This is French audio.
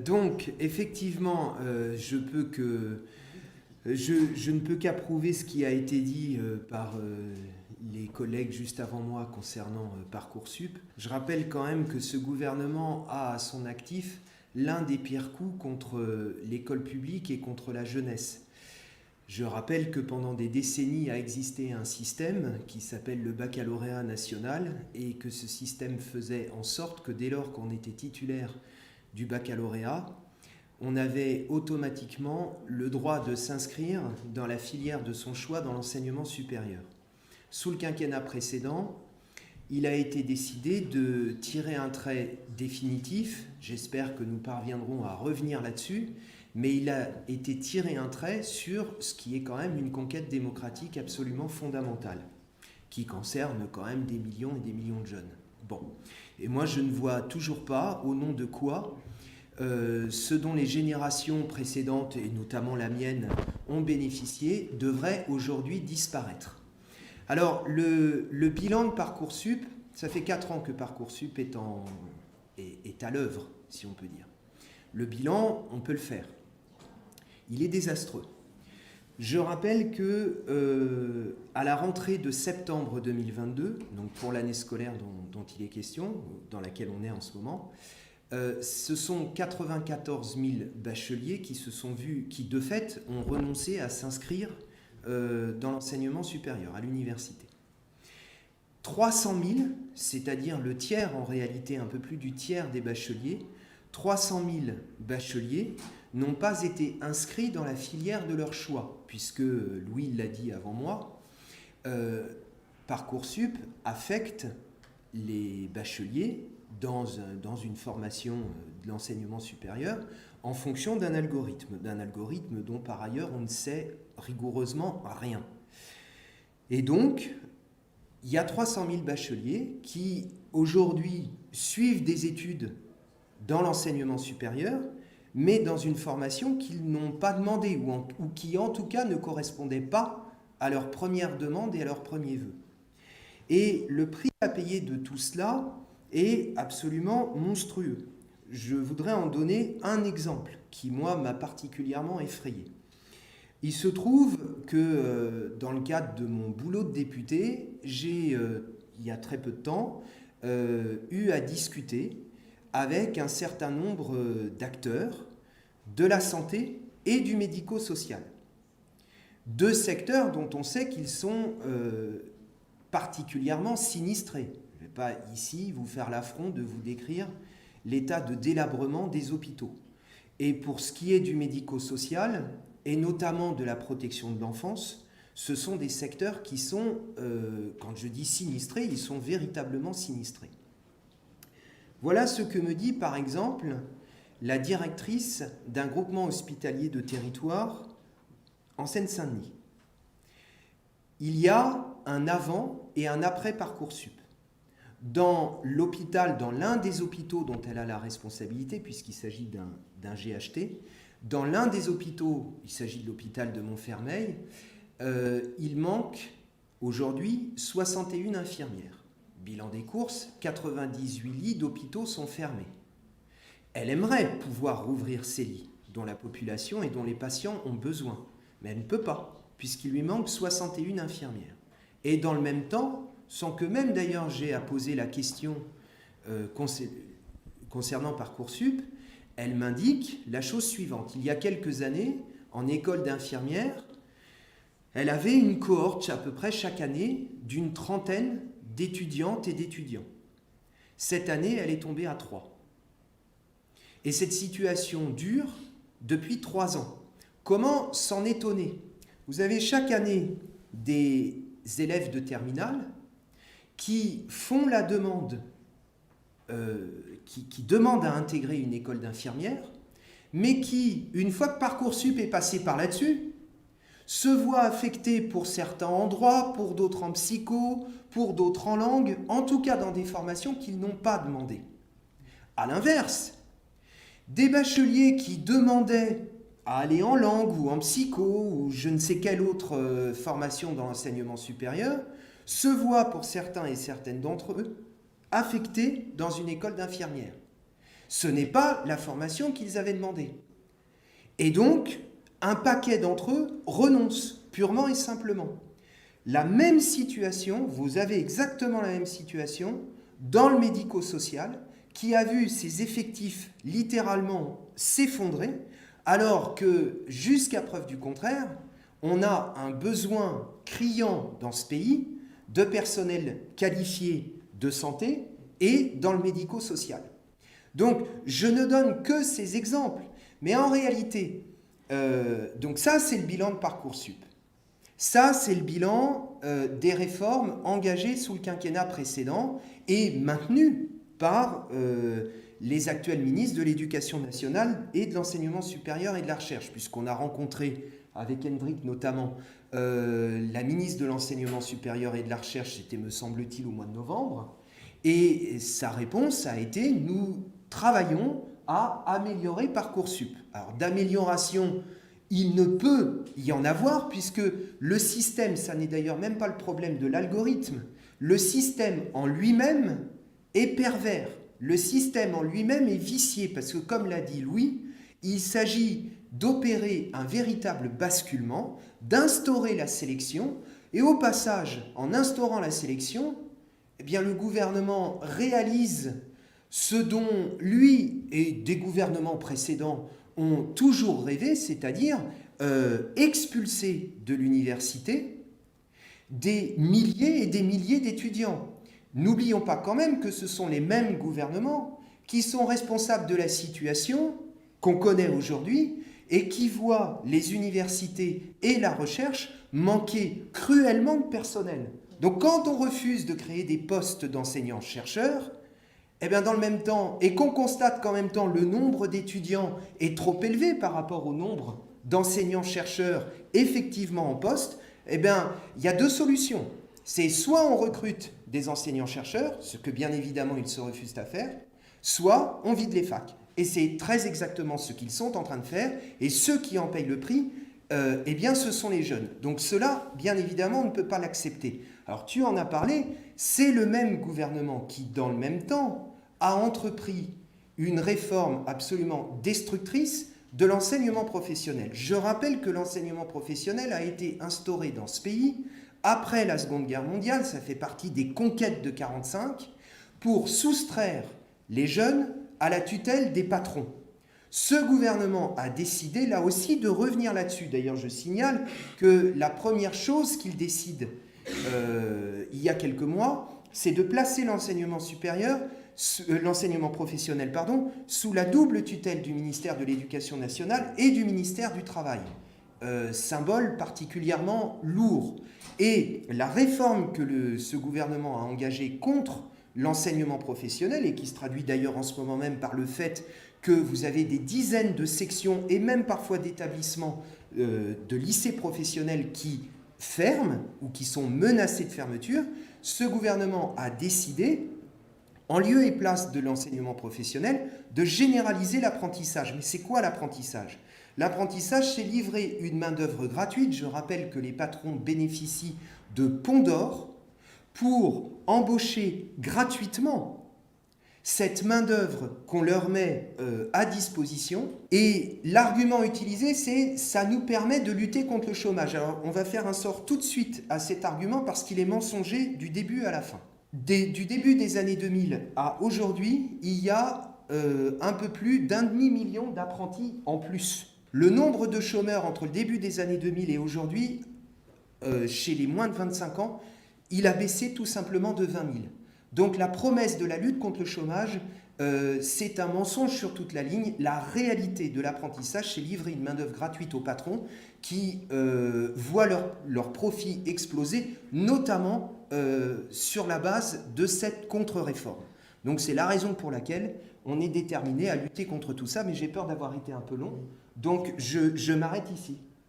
Donc, effectivement, je ne peux qu'approuver ce qui a été dit par les collègues juste avant moi concernant Parcoursup. Je rappelle quand même que ce gouvernement a à son actif l'un des pires coups contre l'école publique et contre la jeunesse. Je rappelle que pendant des décennies a existé un système qui s'appelle le baccalauréat national et que ce système faisait en sorte que dès lors qu'on était titulaire du baccalauréat, on avait automatiquement le droit de s'inscrire dans la filière de son choix dans l'enseignement supérieur. Sous le quinquennat précédent, il a été décidé de tirer un trait définitif, j'espère que nous parviendrons à revenir là-dessus, mais il a été tiré un trait sur ce qui est quand même une conquête démocratique absolument fondamentale, qui concerne quand même des millions et des millions de jeunes. Bon, et moi je ne vois toujours pas au nom de quoi ce dont les générations précédentes, et notamment la mienne, ont bénéficié, devrait aujourd'hui disparaître. Alors, le bilan de Parcoursup, ça fait 4 ans que Parcoursup est à l'œuvre, si on peut dire. Le bilan, on peut le faire. Il est désastreux. Je rappelle que à la rentrée de septembre 2022, donc pour l'année scolaire dont il est question, dans laquelle on est en ce moment, ce sont 94 000 bacheliers qui de fait ont renoncé à s'inscrire dans l'enseignement supérieur, à l'université. 300 000, c'est-à-dire le tiers en réalité, un peu plus du tiers des bacheliers, 300 000 bacheliers n'ont pas été inscrits dans la filière de leur choix, puisque, Louis l'a dit avant moi, Parcoursup affecte les bacheliers dans une formation de l'enseignement supérieur en fonction d'un algorithme dont par ailleurs on ne sait rigoureusement rien. Et donc, il y a 300 000 bacheliers qui aujourd'hui suivent des études dans l'enseignement supérieur, mais dans une formation qu'ils n'ont pas demandée ou qui en tout cas ne correspondait pas à leur première demande et à leur premier vœu. Et le prix à payer de tout cela est absolument monstrueux. Je voudrais en donner un exemple qui, moi, m'a particulièrement effrayé. Il se trouve que dans le cadre de mon boulot de député, j'ai, il y a très peu de temps, eu à discuter avec un certain nombre d'acteurs de la santé et du médico-social. Deux secteurs dont on sait qu'ils sont particulièrement sinistrés. Je ne vais pas ici vous faire l'affront de vous décrire l'état de délabrement des hôpitaux. Et pour ce qui est du médico-social, et notamment de la protection de l'enfance, ce sont des secteurs qui sont, quand je dis sinistrés, ils sont véritablement sinistrés. Voilà ce que me dit par exemple la directrice d'un groupement hospitalier de territoire en Seine-Saint-Denis. Il y a un avant et un après Parcoursup. Dans l'hôpital, dans l'un des hôpitaux dont elle a la responsabilité, puisqu'il s'agit d'un GHT, dans l'un des hôpitaux, il s'agit de l'hôpital de Montfermeil, il manque aujourd'hui 61 infirmières. Bilan des courses, 98 lits d'hôpitaux sont fermés. Elle aimerait pouvoir rouvrir ces lits, dont la population et dont les patients ont besoin, mais elle ne peut pas, puisqu'il lui manque 61 infirmières. Et dans le même temps, sans que même d'ailleurs j'ai à poser la question concernant Parcoursup, elle m'indique la chose suivante. Il y a quelques années, en école d'infirmière, elle avait une cohorte à peu près chaque année d'une trentaine d'étudiantes et d'étudiants. Cette année, elle est tombée à 3. Et cette situation dure depuis 3 ans. Comment s'en étonner ? Vous avez chaque année des élèves de terminale qui font la demande, qui demandent à intégrer une école d'infirmière, mais qui, une fois que Parcoursup est passé par là-dessus, se voient affectés pour certains en droit, pour d'autres en psycho, pour d'autres en langue, en tout cas dans des formations qu'ils n'ont pas demandées. À l'inverse, des bacheliers qui demandaient à aller en langue ou en psycho ou je ne sais quelle autre formation dans l'enseignement supérieur se voient pour certains et certaines d'entre eux affectés dans une école d'infirmière. Ce n'est pas la formation qu'ils avaient demandée. Et donc, un paquet d'entre eux renoncent, purement et simplement. La même situation, vous avez exactement la même situation dans le médico-social, qui a vu ses effectifs littéralement s'effondrer, alors que, jusqu'à preuve du contraire, on a un besoin criant dans ce pays de personnel qualifié de santé et dans le médico-social. Donc, je ne donne que ces exemples, mais en réalité, donc ça, c'est le bilan de Parcoursup. Ça, c'est le bilan des réformes engagées sous le quinquennat précédent et maintenues par les actuels ministres de l'Éducation nationale et de l'Enseignement supérieur et de la Recherche, puisqu'on a rencontré, avec Hendrik notamment, la ministre de l'Enseignement supérieur et de la Recherche, c'était, me semble-t-il, au mois de novembre, et sa réponse a été « nous travaillons à améliorer Parcoursup ». Alors, d'amélioration, il ne peut y en avoir, puisque le système, ça n'est d'ailleurs même pas le problème de l'algorithme, le système en lui-même est pervers. Le système en lui-même est vicié, parce que comme l'a dit Louis, il s'agit d'opérer un véritable basculement, d'instaurer la sélection, et au passage, en instaurant la sélection, eh bien, le gouvernement réalise ce dont lui et des gouvernements précédents ont toujours rêvé, c'est-à-dire expulser de l'université des milliers et des milliers d'étudiants. N'oublions pas quand même que ce sont les mêmes gouvernements qui sont responsables de la situation qu'on connaît aujourd'hui et qui voient les universités et la recherche manquer cruellement de personnel. Donc quand on refuse de créer des postes d'enseignants-chercheurs, eh bien dans le même temps, et qu'on constate qu'en même temps le nombre d'étudiants est trop élevé par rapport au nombre d'enseignants-chercheurs effectivement en poste, eh bien il y a deux solutions. C'est soit on recrute des enseignants-chercheurs, ce que bien évidemment ils se refusent à faire, soit on vide les facs. Et c'est très exactement ce qu'ils sont en train de faire, et ceux qui en payent le prix, eh bien ce sont les jeunes. Donc cela, bien évidemment, on ne peut pas l'accepter. Alors tu en as parlé, c'est le même gouvernement qui, dans le même temps, a entrepris une réforme absolument destructrice de l'enseignement professionnel. Je rappelle que l'enseignement professionnel a été instauré dans ce pays après la Seconde Guerre mondiale, ça fait partie des conquêtes de 1945, pour soustraire les jeunes à la tutelle des patrons. Ce gouvernement a décidé là aussi de revenir là-dessus. D'ailleurs, je signale que la première chose qu'il décide il y a quelques mois, c'est de placer l'enseignement supérieur, l'enseignement professionnel, sous la double tutelle du ministère de l'Éducation nationale et du ministère du Travail. Symbole particulièrement lourd. Et la réforme que ce gouvernement a engagée contre l'enseignement professionnel, et qui se traduit d'ailleurs en ce moment même par le fait que vous avez des dizaines de sections et même parfois d'établissements de lycées professionnels qui ferment ou qui sont menacés de fermeture, ce gouvernement a décidé, en lieu et place de l'enseignement professionnel, de généraliser l'apprentissage. Mais c'est quoi l'apprentissage ? L'apprentissage, c'est livrer une main-d'œuvre gratuite. Je rappelle que les patrons bénéficient de ponts d'or pour embaucher gratuitement cette main-d'œuvre qu'on leur met à disposition. Et l'argument utilisé, c'est « ça nous permet de lutter contre le chômage ». Alors, on va faire un sort tout de suite à cet argument parce qu'il est mensonger du début à la fin. Du début des années 2000 à aujourd'hui, il y a un peu plus d'1,5 million d'apprentis en plus. Le nombre de chômeurs entre le début des années 2000 et aujourd'hui, chez les moins de 25 ans, il a baissé tout simplement de 20 000. Donc la promesse de la lutte contre le chômage, c'est un mensonge sur toute la ligne. La réalité de l'apprentissage, c'est livrer une main-d'œuvre gratuite aux patrons qui voient leur profit exploser, notamment sur la base de cette contre-réforme. Donc c'est la raison pour laquelle on est déterminé à lutter contre tout ça, mais j'ai peur d'avoir été un peu long, donc je m'arrête ici.